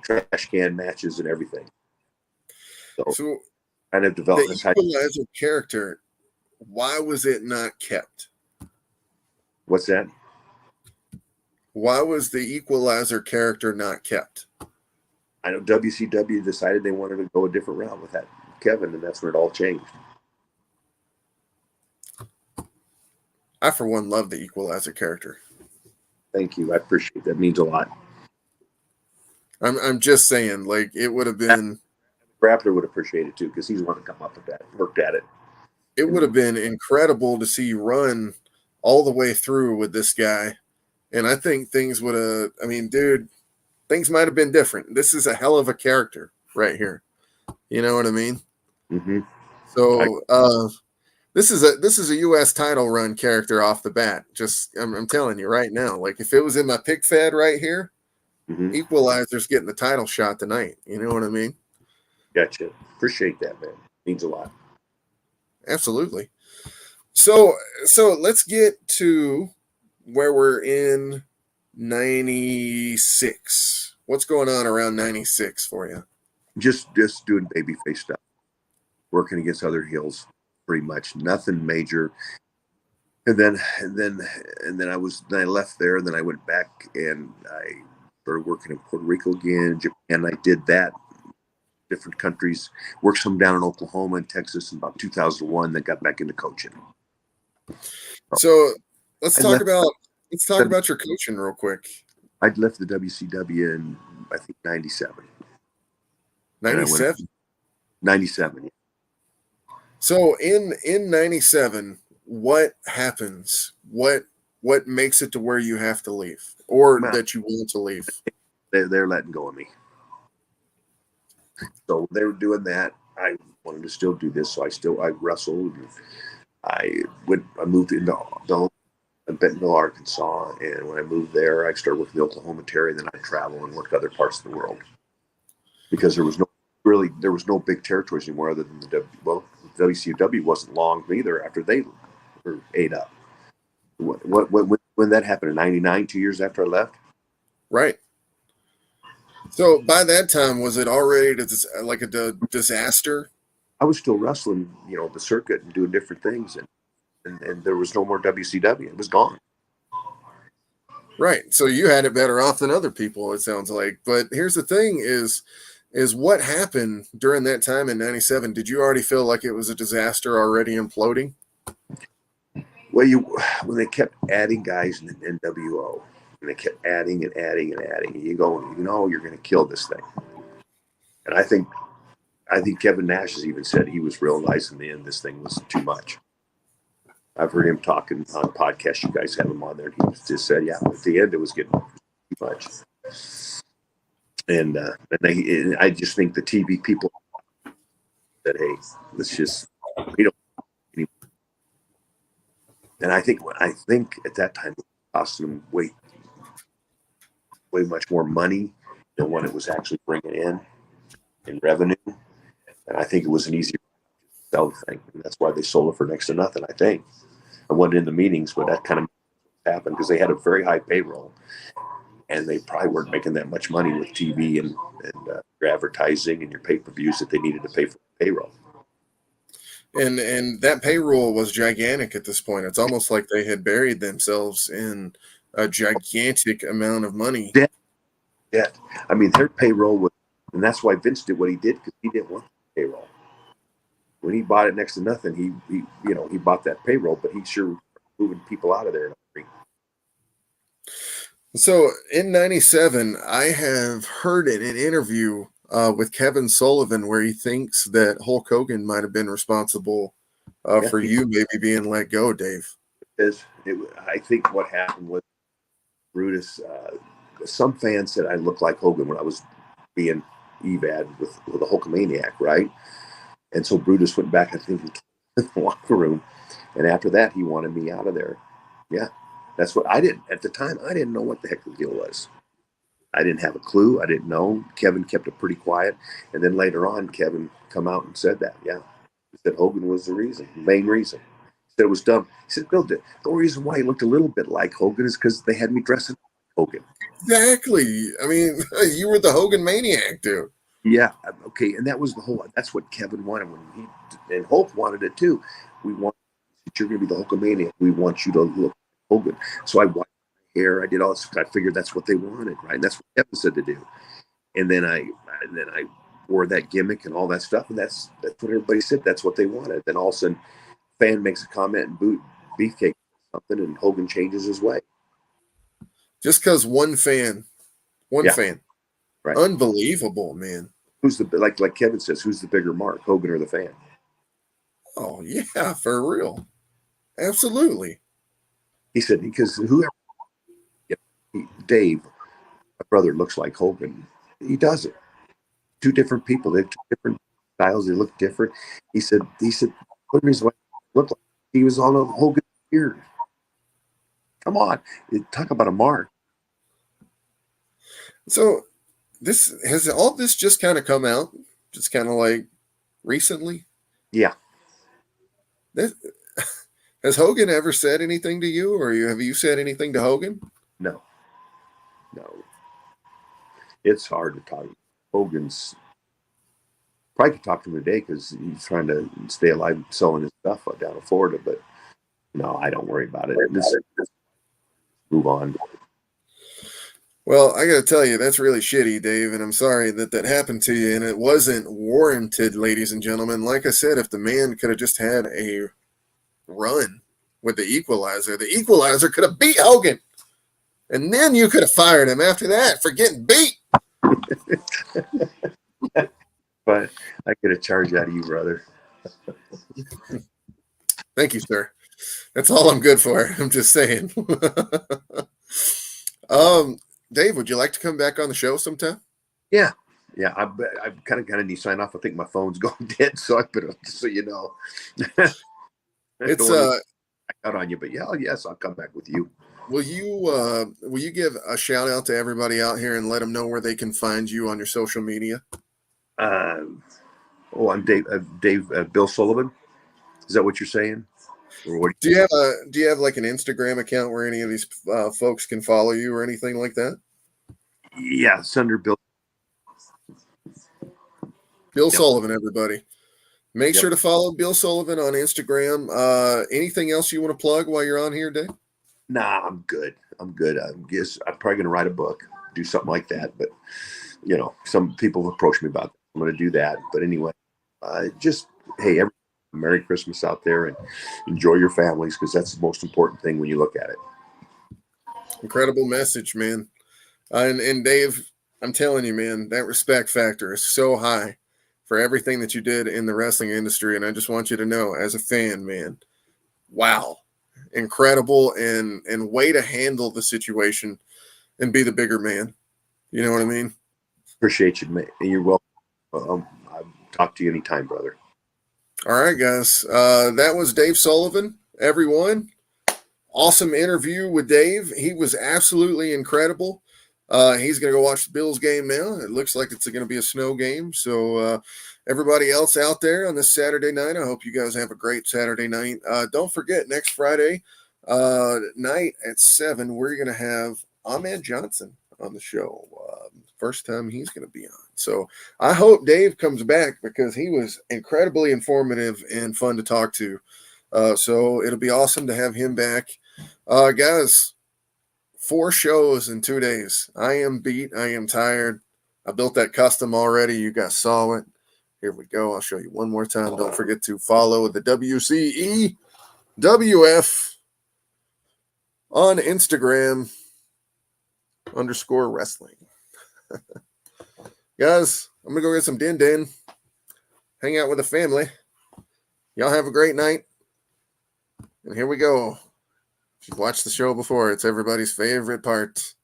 trash can matches and everything. So kind of developed the Equalizer character. Why was it not kept? What's that? Why was the Equalizer character not kept? I know WCW decided they wanted to go a different route with that Kevin, and that's when it all changed. I, for one, love the Equalizer character. Thank you. I appreciate that. It means a lot. I'm just saying, like, it would have been... Grappler would appreciate it, too, because he's the one to come up with that, worked at it. It would have been incredible to see you run all the way through with this guy. And I think things would have... I mean, dude, things might have been different. This is a hell of a character right here. You know what I mean? Mm-hmm. So, this is a U.S. title run character off the bat. Just I'm telling you right now. Like if it was in my pick fed right here, mm-hmm. Equalizer's getting the title shot tonight. You know what I mean? Gotcha. Appreciate that, man. Means a lot. Absolutely. So let's get to where we're in 96. What's going on around 96 for you? Just doing babyface stuff, working against other heels. Pretty much nothing major, and then I left there, and then I went back and I started working in Puerto Rico again, Japan. I did that, different countries, worked some down in Oklahoma and Texas in about 2001. Then got back into coaching. So let's talk about your coaching real quick. I'd left the WCW in I think 97. 97. 97. So in 97, what happens? What makes it to where you have to leave, or Well, that you want to leave? they're letting go of me. So they were doing that. I wanted to still do this, so I wrestled. And I moved into Bentonville, Arkansas, and when I moved there, I started working the Oklahoma Territory. Then I traveled and worked other parts of the world because there was no big territories anymore other than the WCW wasn't long either after they were ate up. When that happened in '99, 2 years after I left. Right. So by that time, was it already like a disaster? I was still wrestling, the circuit and doing different things, and there was no more WCW. It was gone. Right. So you had it better off than other people, it sounds like. But here's the thing is what happened during that time in 97? Did you already feel like it was a disaster already imploding? Well, when they kept adding guys in the NWO, and they kept adding and adding and adding, you go, you're going to kill this thing. And I think Kevin Nash has even said he was realizing in the end this thing was too much. I've heard him talking on podcasts. You guys have him on there. And he just said, yeah, at the end it was getting too much. And I just think the TV people said, hey, let's just, and I think at that time it cost them way much more money than what it was actually bringing in revenue. And I think it was an easier to sell thing. And that's why they sold it for next to nothing, I think. I wasn't in the meetings, but that kind of happened because they had a very high payroll. And they probably weren't making that much money with TV and your advertising and your pay-per-views that they needed to pay for the payroll. And that payroll was gigantic at this point. It's almost like they had buried themselves in a gigantic amount of money. Yeah. I mean, their payroll was, and that's why Vince did what he did, because he didn't want the payroll. When he bought it next to nothing, he bought that payroll, but he sure was moving people out of there. So in 97, I have heard in an interview with Kevin Sullivan where he thinks that Hulk Hogan might have been responsible for you maybe being let go, Dave. I think what happened was Brutus, some fans said I looked like Hogan when I was being evad with the Hulkamaniac, right? And so Brutus went back, I think, in the locker room. And after that, he wanted me out of there. Yeah, that's what I didn't. At the time, I didn't know what the heck the deal was. I didn't have a clue. I didn't know. Kevin kept it pretty quiet. And then later on, Kevin come out and said that. Yeah. He said Hogan was the main reason. He said it was dumb. He said, Bill, the only reason why he looked a little bit like Hogan is because they had me dressing like Hogan. Exactly. I mean, you were the Hogan maniac, dude. Yeah. Okay. And that was that's what Kevin wanted and Hulk wanted it too. We want, you're going to be the Hulkamaniac. We want you to look like Hogan. So I washed my hair. I did all this. I figured that's what they wanted, right? And that's what Kevin said to do. And then I wore that gimmick and all that stuff. And that's what everybody said. That's what they wanted. Then all of a sudden, fan makes a comment and Beefcake something, and Hogan changes his way. Just because one fan, right? Unbelievable, man. Who's like Kevin says? Who's the bigger mark, Hogan or the fan? Oh yeah, for real, absolutely. He said because whoever Dave, my brother, looks like Hogan. He doesn't. Two different people. They have two different styles. They look different. He said. What reason why he looked like he was on a Hogan beard? Come on, talk about a mark. So has all this just kind of come out, just kind of like recently? Yeah. Has Hogan ever said anything to you, or have you said anything to Hogan? No. It's hard to talk. Hogan's probably could talk to him today because he's trying to stay alive selling his stuff down in Florida. But no, I don't worry about it. Just move on. Well, I got to tell you, that's really shitty, Dave, and I'm sorry that happened to you, and it wasn't warranted, ladies and gentlemen. Like I said, if the man could have just had a run with the Equalizer could have beat Hogan, and then you could have fired him after that for getting beat. But I get a charge out of you, brother. Thank you, sir. That's all I'm good for. I'm just saying. Dave, would you like to come back on the show sometime? Yeah. Yeah, I kind of need to sign off. I think my phone's going dead, so I better, just so you know. It's out on you, but yeah, yes, I'll come back with you. Will you give a shout out to everybody out here and let them know where they can find you on your social media? I'm Dave Bill Sullivan. Is that what you're saying? Or what? Do you have like an Instagram account where any of these folks can follow you or anything like that? Yeah, it's under Bill Sullivan, everybody. Make sure to follow Bill Sullivan on Instagram. Anything else you want to plug while you're on here, Dave? Nah, I'm good. I'm probably going to write a book, do something like that. But, some people have approached me about that. I'm going to do that. But anyway, hey, Merry Christmas out there and enjoy your families, because that's the most important thing when you look at it. Incredible message, man. And Dave, I'm telling you, man, that respect factor is so high for everything that you did in the wrestling industry. And I just want you to know, as a fan, man, wow, incredible and way to handle the situation and be the bigger man. You know what I mean? Appreciate you, man. You're welcome. I'll talk to you anytime, brother. All right, guys. That was Dave Sullivan, everyone. Awesome interview with Dave. He was absolutely incredible. He's going to go watch the Bills game now. It looks like it's going to be a snow game. So everybody else out there on this Saturday night, I hope you guys have a great Saturday night. Don't forget, next Friday night at 7, we're going to have Ahmed Johnson on the show. First time he's going to be on. So I hope Dave comes back, because he was incredibly informative and fun to talk to. So it'll be awesome to have him back. Guys, 4 shows in 2 days. I am beat. I am tired. I built that custom already. You guys saw it. Here we go. I'll show you one more time. Don't forget to follow the WCEWF on Instagram _wrestling. Guys, I'm going to go get some din-din, hang out with the family. Y'all have a great night. And here we go. If you've watched the show before, it's everybody's favorite part.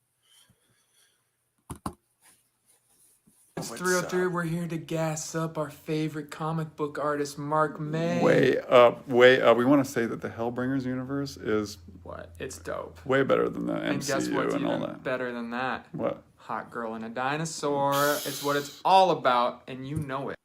It's 303. We're here to gas up our favorite comic book artist, Mark May. Way up. We want to say that the Hellbringers universe is What? It's dope. way better than the And MCU guess what's and all even that. better than that? What? Hot girl and a dinosaur. It's what it's all about, and you know it.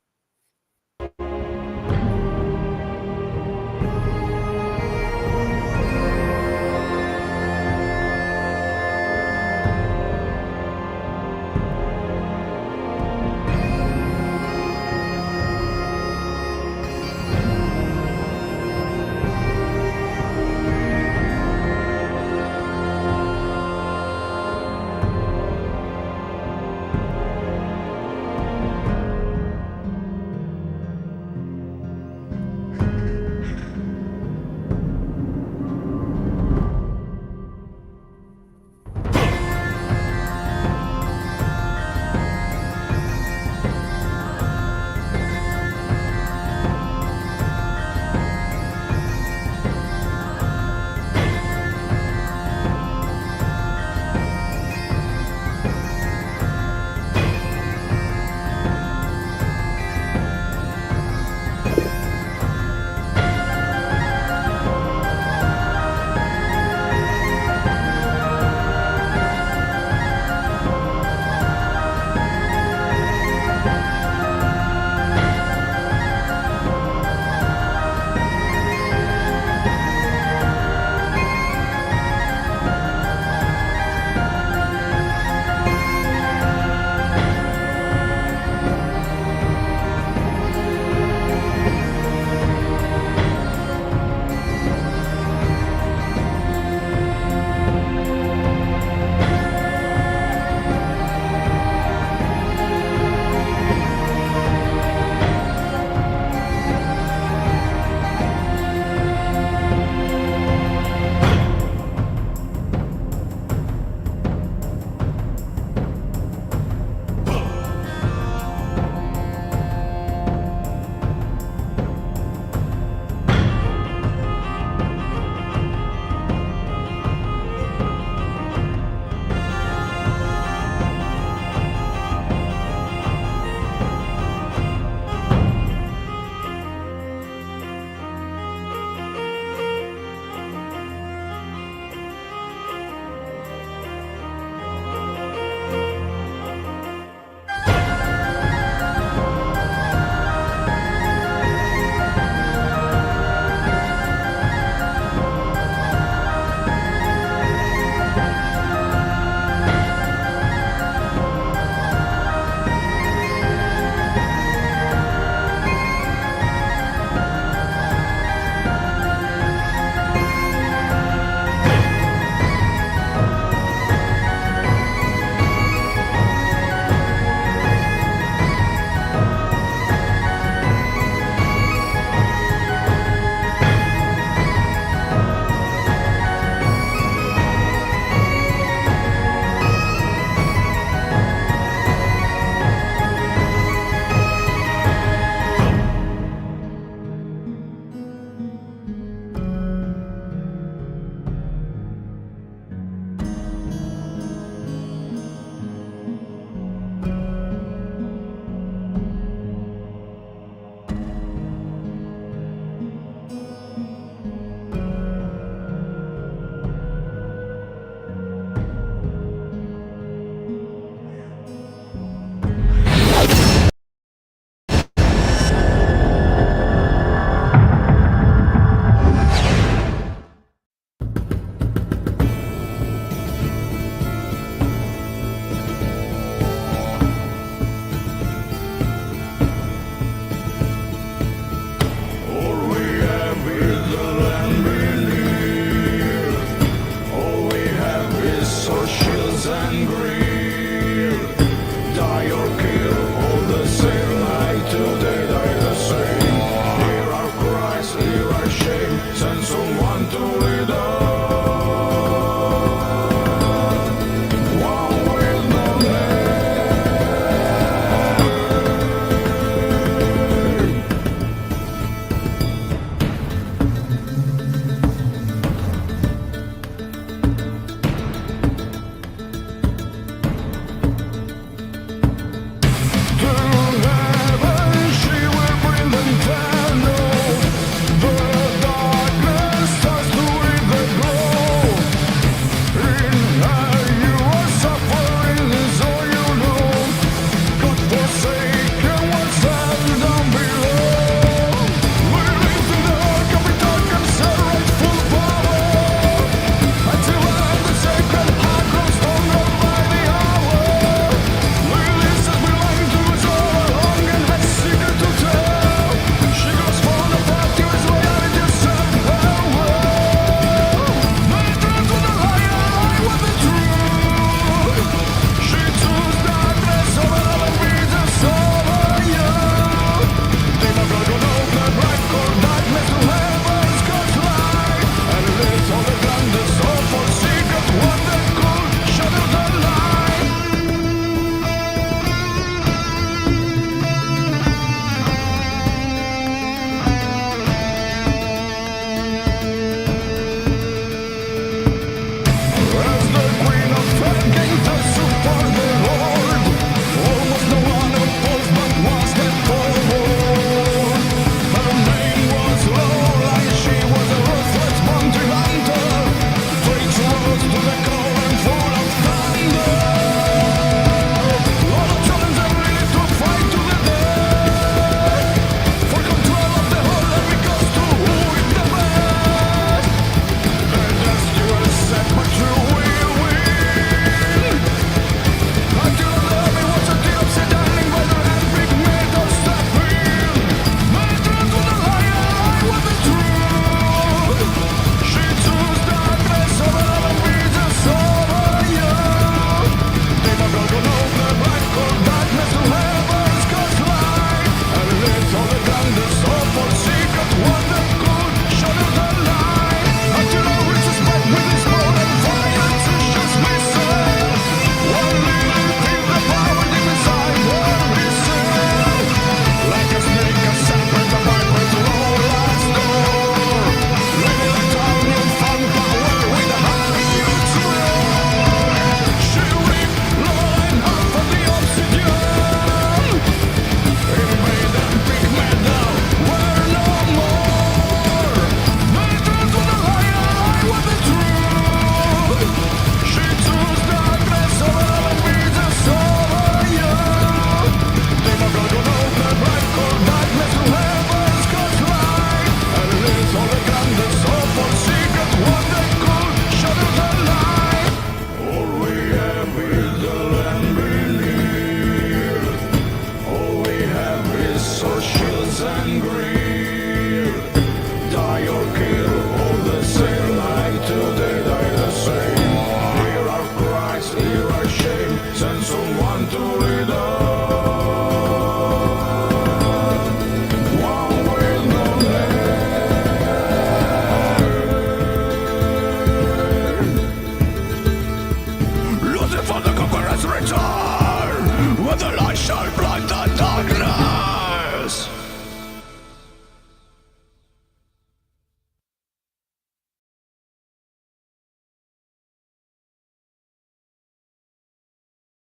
angry.